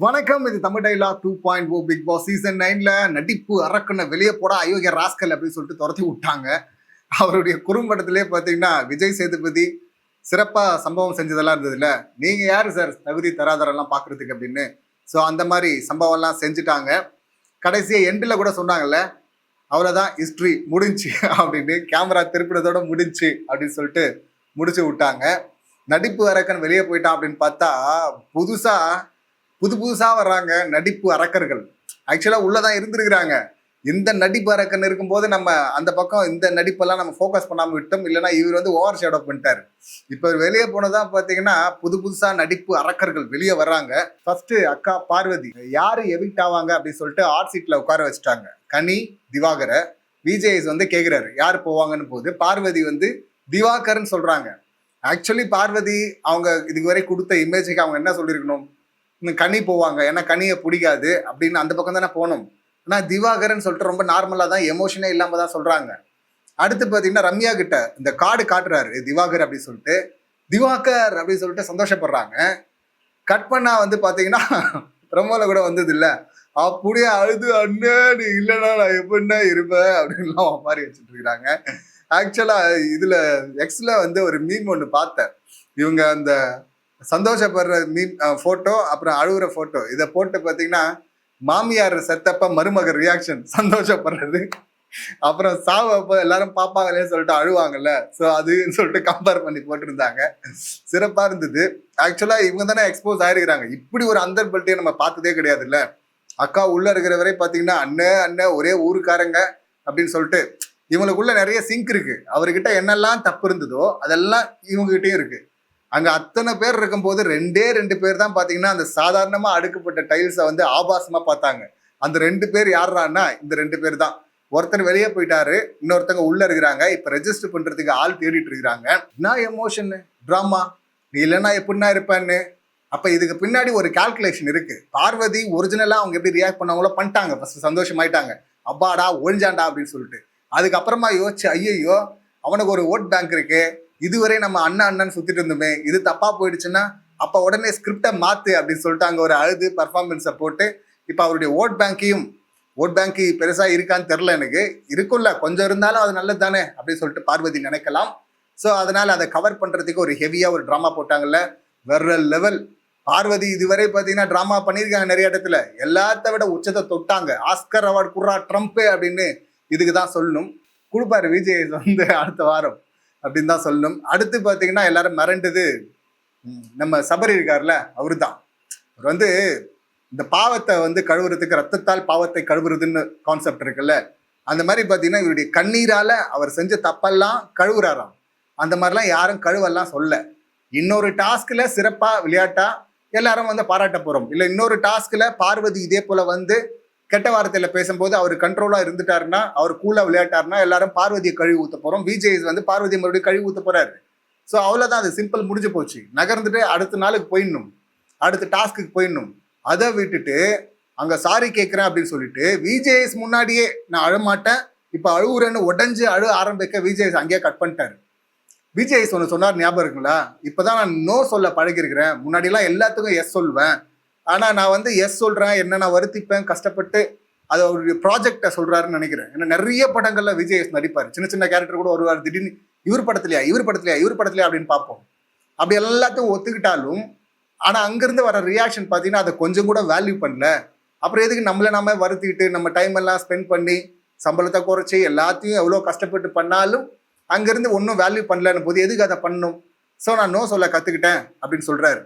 வணக்கம். இது தமிழ் டைலாக் 2.0 பிக் பாஸ் சீசன் 9ல நடிப்பு அரக்கனை வெளியே போட அயோக்கிய ராஸ்கல் அப்படின்னு சொல்லிட்டு துரத்தி விட்டாங்க. அவருடைய குறும்படத்திலே பார்த்தீங்கன்னா விஜய் சேதுபதி சிறப்பா சம்பவம் செஞ்சதெல்லாம் இருந்ததுல, நீங்க யாரு சார் தகுதி தராதரெல்லாம் பாக்குறதுக்கு அப்படின்னு. ஸோ அந்த மாதிரி சம்பவம் எல்லாம் செஞ்சுட்டாங்க. கடைசியா எண்டில் கூட சொன்னாங்கல்ல, அவ்வளோதான் ஹிஸ்ட்ரி முடிஞ்சு அப்படின்னு, கேமரா திருப்பினதோட முடிஞ்சு அப்படின்னு சொல்லிட்டு முடிச்சு விட்டாங்க. நடிப்பு அரக்கன் வெளியே போயிட்டான் அப்படின்னு பார்த்தா புதுசா வர்றாங்க நடிப்பு அரக்கர்கள். ஆக்சுவலா உள்ளதான் இருந்திருக்கிறாங்க. இந்த நடிப்பு அரக்கன் இருக்கும்போது நம்ம அந்த பக்கம் இந்த நடிப்பெல்லாம் நம்ம ஃபோக்கஸ் பண்ணாம விட்டோம். இல்லைன்னா இவர் வந்து ஓவர் ஷேடோ பண்ணிட்டாரு. இப்போ வெளியே போனதான் பார்த்தீங்கன்னா புதுசா நடிப்பு அரக்கர்கள் வெளியே வர்றாங்க. ஃபர்ஸ்ட் அக்கா பார்வதி யாரு எவிக்ட் ஆவாங்க அப்படின்னு சொல்லிட்டு ஆர்ட் சீட்ல உட்கார வச்சுட்டாங்க. கனி, திவாகர. விஜேஎஸ் வந்து கேட்கிறாரு யார் போவாங்கன்னு போது பார்வதி வந்து திவாகர்ன்னு சொல்றாங்க. ஆக்சுவலி பார்வதி அவங்க இதுவரை கொடுத்த இமேஜுக்கு அவங்க என்ன சொல்லியிருக்கணும், கனி போவாங்க, ஏன்னா கனியை பிடிக்காது அப்படின்னு அந்த பக்கம் தானே போகணும். ஆனால் திவாகர்ன்னு சொல்லிட்டு ரொம்ப நார்மலாக தான், எமோஷனே இல்லாமல் தான் சொல்கிறாங்க. அடுத்து பார்த்தீங்கன்னா ரம்யா கிட்ட இந்த கார்டு காட்டுறாரு திவாகர் அப்படின்னு சொல்லிட்டு, திவாகர் அப்படின்னு சொல்லிட்டு சந்தோஷப்படுறாங்க. கட் பண்ணா வந்து பார்த்தீங்கன்னா பிரமோல கூட வந்தது இல்லை, அப்படியே அழுது அண்ணே நீ இல்லைன்னா நான் எப்படின்னா இருப்பேன் அப்படின்லாம் மாதிரி வச்சுட்டு இருக்கிறாங்க. ஆக்சுவலாக இதில் எக்ஸில் வந்து ஒரு மீம் ஒன்று பார்த்தேன். இவங்க அந்த சந்தோஷப்படுற மீம் ஃபோட்டோ, அப்புறம் அழுகுற ஃபோட்டோ, இதை போட்டு பார்த்தீங்கன்னா மாமியார் செத்தப்ப மருமகர் ரியாக்ஷன் சந்தோஷப்படுறது, அப்புறம் சாவப்போ எல்லாரும் பாப்பாங்களே சொல்லிட்டு அழுவாங்கல்ல, ஸோ அதுன்னு சொல்லிட்டு கம்பேர் பண்ணி போட்டிருந்தாங்க. சிறப்பாக இருந்தது. ஆக்சுவலாக இவங்க தானே எக்ஸ்போஸ் ஆயிருக்கிறாங்க. இப்படி ஒரு அந்தர் பெல்ட்டையும் நம்ம பார்த்ததே கிடையாது இல்லை. அக்கா உள்ள இருக்கிற வரை பார்த்தீங்கன்னா அண்ணன் அண்ணன் ஒரே ஊருக்காரங்க அப்படின்னு சொல்லிட்டு இவங்களுக்குள்ள நிறைய சிங்க் இருக்கு. அவர்கிட்ட என்னெல்லாம் தப்பு இருந்ததோ அதெல்லாம் இவங்ககிட்டயும் இருக்கு. அங்க அத்தனை பேர் இருக்கும்போது ரெண்டு பேர் தான் பாத்தீங்கன்னா அந்த சாதாரணமா அடுக்கப்பட்ட டைல்ஸை வந்து ஆபாசமா பார்த்தாங்க. அந்த 2 பேர் யாருன்னா இந்த 2 பேர் தான். ஒருத்தர் வெளியே போயிட்டாரு, இன்னொருத்தங்க உள்ள இருக்கிறாங்க. இப்ப ரெஜிஸ்டர் பண்றதுக்கு ஆள் தேடிட்டு இருக்கிறாங்க. என்ன எமோஷன் டிராமா, நீ இல்லைன்னா எப்படின்னா இருப்பேன்னு. அப்ப இதுக்கு பின்னாடி ஒரு கால்குலேஷன் இருக்கு. பார்வதி ஒரிஜினலா அவங்க எப்படி ரியாக்ட் பண்ணவங்களோ பண்ணிட்டாங்க. ஃபர்ஸ்ட் சந்தோஷமாயிட்டாங்க, அப்பாடா ஒழிஞ்சாண்டா அப்படின்னு சொல்லிட்டு. அதுக்கப்புறமா யோசிச்சு ஐயோ அவனுக்கு ஒரு ஓட் பேங்க் இருக்கு, இதுவரை நம்ம அண்ணன் சுத்திட்டு இருந்தோமே, இது தப்பா போயிடுச்சுன்னா அப்ப உடனே ஸ்கிரிப்டை மாத்து அப்படின்னு சொல்லிட்டு அங்க ஒரு அழுது பர்ஃபார்மன்ஸை போட்டு இப்ப அவருடைய ஓட் பேங்க் பெருசா இருக்கான்னு தெரியல, எனக்கு இருக்கும்ல, கொஞ்சம் இருந்தாலும் அது நல்லது தானே அப்படின்னு சொல்லிட்டு பார்வதி நினைக்கலாம். ஸோ அதனால அதை கவர் பண்றதுக்கு ஒரு ஹெவியா ஒரு ட்ராமா போட்டாங்கல்ல, வேற லெவல். பார்வதி இதுவரை பார்த்தீங்கன்னா ட்ராமா பண்ணியிருக்காங்க நிறைய இடத்துல, எல்லாத்த விட உச்சத்தை தொட்டாங்க. ஆஸ்கர் அவார்டு குர்ரா ட்ரம்ப் அப்படின்னு இதுக்கு தான் சொல்லணும். கொடுப்பாரு விஜய் வந்து அடுத்த வாரம் அப்படின்னு தான் சொல்லணும். அடுத்து பார்த்தீங்கன்னா எல்லாரும் மிரண்டது நம்ம சபரி இருக்கார்ல, அவரு தான். அவர் வந்து இந்த பாவத்தை வந்து கழுவுறதுக்கு ரத்தத்தால் பாவத்தை கழுவுறதுன்னு கான்செப்ட் இருக்குல்ல, அந்த மாதிரி பார்த்தீங்கன்னா இவருடைய கண்ணீரால அவர் செஞ்ச தப்பெல்லாம் கழுவுறாராம். அந்த மாதிரிலாம் யாரும் கழுவெல்லாம் சொல்ல. இன்னொரு டாஸ்க்ல சிறப்பா விளையாட்டா எல்லாரும் வந்து பாராட்ட போறோம். இல்லை இன்னொரு டாஸ்க்ல பார்வதி இதே போல வந்து கெட்ட வார்த்தையில பேசும்போது அவர் கண்ட்ரோலா இருந்துட்டாருன்னா, அவர் கூலா விளையாட்டாருன்னா எல்லாரும் பார்வதியை கழுவி ஊத்த போறோம். விஜய் வந்து பார்வதியை மறுபடியும் கழுவி ஊத்த போறாரு. ஸோ அவ்வளவுதான், அது சிம்பிள், முடிஞ்சு போச்சு. நகர்ந்துட்டு அடுத்த நாளுக்கு போயிடணும், அடுத்த டாஸ்க்கு போயிடணும். அதை விட்டுட்டு அங்க சாரி கேட்கிறேன் அப்படின்னு சொல்லிட்டு விஜேஎஸ் முன்னாடியே நான் அழமாட்டேன் இப்ப அழுவுறேன்னு உடஞ்சு ஆரம்பிக்க விஜேஎஸ் அங்கேயே கட் பண்ணிட்டாரு. விஜேஎஸ் ஒன்று சொன்னார் ஞாபகம் இருக்குங்களா, இப்பதான் நான் நோ சொல்ல பழகிருக்கிறேன், முன்னாடிலாம் எல்லாத்துக்கும் எஸ் சொல்வேன், ஆனா நான் வந்து எஸ் சொல்றேன், என்ன நான் வருத்திப்பேன் கஷ்டப்பட்டு, அது அவருடைய ப்ராஜெக்டை சொல்றாருன்னு நினைக்கிறேன். ஏன்னா நிறைய படங்கள்ல விஜய் நடிப்பாரு, சின்ன சின்ன கேரக்டர் கூட வருவார், திடீர்னு இவர் படத்துலையா அப்படின்னு பார்ப்போம். அப்படி எல்லாத்தையும் ஒத்துக்கிட்டாலும் ஆனா அங்கிருந்து வர ரியாக்ஷன் பார்த்தீங்கன்னா அதை கொஞ்சம் கூட வேல்யூ பண்ணல. அப்புறம் எதுக்கு நம்மளை நாம வருத்திக்கிட்டு நம்ம டைம் எல்லாம் ஸ்பெண்ட் பண்ணி சம்பளத்தை குறைச்சி எல்லாத்தையும் எவ்வளோ கஷ்டப்பட்டு பண்ணாலும் அங்கிருந்து ஒன்றும் வேல்யூ பண்ணலன்னு போது எதுக்கு அதை பண்ணணும். ஸோ நான் நோ சொல்ல கத்துக்கிட்டேன் அப்படின்னு சொல்றாரு.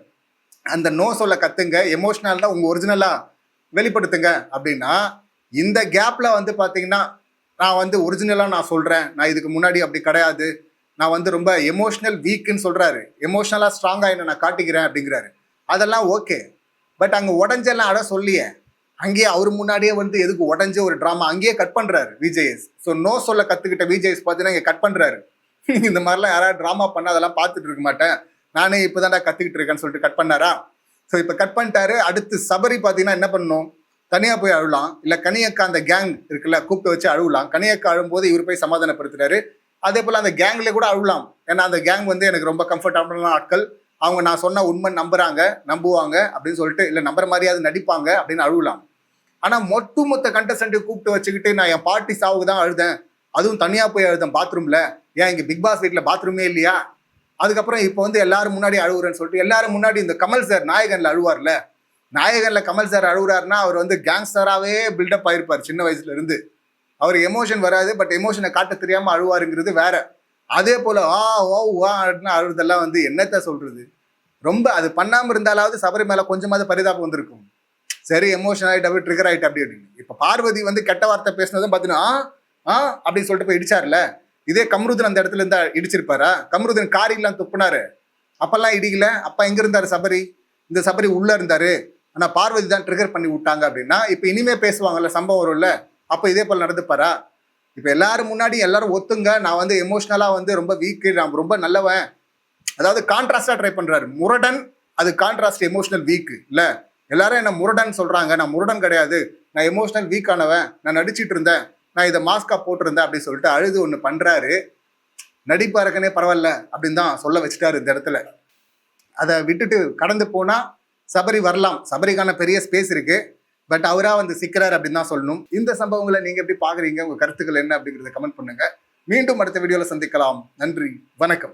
அந்த நோ சொல்ல கத்துங்க, எமோஷனல் தான் உங்க ஒரிஜினலா வெளிப்படுத்துங்க அப்படின்னா. இந்த கேப்ல வந்து பாத்தீங்கன்னா நான் வந்து ஒரிஜினலா நான் சொல்றேன், நான் இதுக்கு முன்னாடி அப்படி கிடையாது, நான் வந்து ரொம்ப எமோஷனல் வீக்குன்னு சொல்றாரு, எமோஷனலா ஸ்ட்ராங்கா என்ன நான் காட்டிக்கிறேன் அப்படிங்கிறாரு. அதெல்லாம் ஓகே, பட் அங்க உடஞ்செல்லாம் அட சொல்லியே அங்கேயே அவர் முன்னாடியே வந்து எதுக்கு உடஞ்ச ஒரு ட்ராமா அங்கேயே கட் பண்றாரு விஜேஎஸ். ஸோ நோ சொல்ல கத்துக்கிட்ட விஜேஎஸ் பார்த்தீங்கன்னா இங்க கட் பண்றாரு. இந்த மாதிரிலாம் யாராவது ட்ராமா பண்ண அதெல்லாம் பார்த்துட்டு இருக்க மாட்டேன், நானே இப்போதான்டா கத்துக்கிட்டு இருக்கேன்னு சொல்லிட்டு கட் பண்ணாரா. ஸோ இப்போ கட் பண்ணிட்டாரு. அடுத்து சபரி பார்த்தீங்கன்னா என்ன பண்ணணும், தனியாக போய் அழுலாம், இல்லை கனியக்கா அந்த கேங் இருக்குல்ல கூப்பிட்டு வச்சு அழுவலாம். கனியக்கா அழும்போது இவர் போய் சமாதானப்படுத்துறாரு. அதே போல் அந்த கேங்ல கூட அழுவலாம், ஏன்னா அந்த கேங் வந்து எனக்கு ரொம்ப கம்ஃபர்டபுளான ஆட்கள், அவங்க நான் சொன்ன உண்மை நம்புவாங்க அப்படின்னு சொல்லிட்டு இல்லை நம்புற மாதிரியாவது நடிப்பாங்க அப்படின்னு அழுவலாம். ஆனால் மொத்த கண்டஸ்டண்ட்டை கூப்பிட்டு வச்சுக்கிட்டு நான் என் பாட்டி சாவுக்கு தான் அழுதேன், அதுவும் தனியாக போய் அழுதேன் பாத்ரூமில், ஏன் இங்கே பிக் பாஸ் வீட்டில் பாத்ரூமே இல்லையா, அதுக்கப்புறம் இப்போ வந்து எல்லாரும் முன்னாடி அழுகுறேன்னு சொல்லிட்டு எல்லாரும் முன்னாடி இந்த கமல் சார் நாயகனில் அழுவார்ல, நாயகனில் கமல் சார் அழுகுறாருன்னா அவர் வந்து கேங்ஸ்டராகவே பில்டப் ஆயிருப்பார் சின்ன வயசுல இருந்து. அவர் எமோஷன் வராது, பட் எமோஷனை காட்ட தெரியாமல் அழுவாருங்கிறது வேற. அதே போல் அழுறதெல்லாம் வந்து என்னத்த சொல்றது, ரொம்ப அது பண்ணாமல் இருந்தாலாவது சபரி மேலே கொஞ்சமாவது பரிதாபம் வந்திருக்கும். சரி எமோஷன் ஆகிட்டு அப்படி ட்ரிகர் ஆகிட்டு அப்படி அப்படின்னு. இப்போ பார்வதி வந்து கெட்ட வார்த்தை பேசினதும் பார்த்தீங்கன்னா அப்படின்னு சொல்லிட்டு போய் இடிச்சார்ல, இதே கம்ருதன் அந்த இடத்துல இருந்தா இடிச்சிருப்பாரா? கம்ருதன் காரிலாம் துப்புனாரு, அப்பெல்லாம் இடிக்கல. அப்ப எங்க இருந்தாரு சபரி? இந்த சபரி உள்ள இருந்தாரு, ஆனா பார்வதி தான் ட்ரிகர் பண்ணி விட்டாங்க அப்படின்னா இப்ப இனிமே பேசுவாங்கல்ல, சம்பவம் வரும்ல, அப்ப இதே போல நடந்துப்பாரா? இப்ப எல்லாரும் முன்னாடி எல்லாரும் ஒத்துங்க, நான் வந்து எமோஷனலா வந்து ரொம்ப வீக்கு, நான் ரொம்ப நல்லவன், அதாவது கான்ட்ராஸ்டா ட்ரை பண்றாரு. முரடன் அது கான்ட்ராஸ்ட், எமோஷனல் வீக் இல்ல. எல்லாரும் என்ன முரடன் சொல்றாங்க, நான் முரடன் கிடையாது, நான் எமோஷனல் வீக் ஆனவன், நான் நடிச்சிட்டு இருந்தேன், நான் இதை மாஸ்கா போட்டிருந்தேன் அப்படின்னு சொல்லிட்டு அழுது ஒன்று பண்றாரு. நடிப்பாருக்கனே பரவாயில்ல அப்படின்னு தான் சொல்ல வச்சுட்டாரு இந்த இடத்துல. அதை விட்டுட்டு கடந்து போனா சபரி வரலாம், சபரிக்கான பெரிய ஸ்பேஸ் இருக்கு, பட் அவரா வந்து சிக்கிறார் அப்படின்னு தான் சொல்லணும். இந்த சம்பவங்களை நீங்க எப்படி பாக்குறீங்க, உங்க கருத்துக்கள் என்ன அப்படிங்கறத கமெண்ட் பண்ணுங்க. மீண்டும் அடுத்த வீடியோல சந்திக்கலாம். நன்றி, வணக்கம்.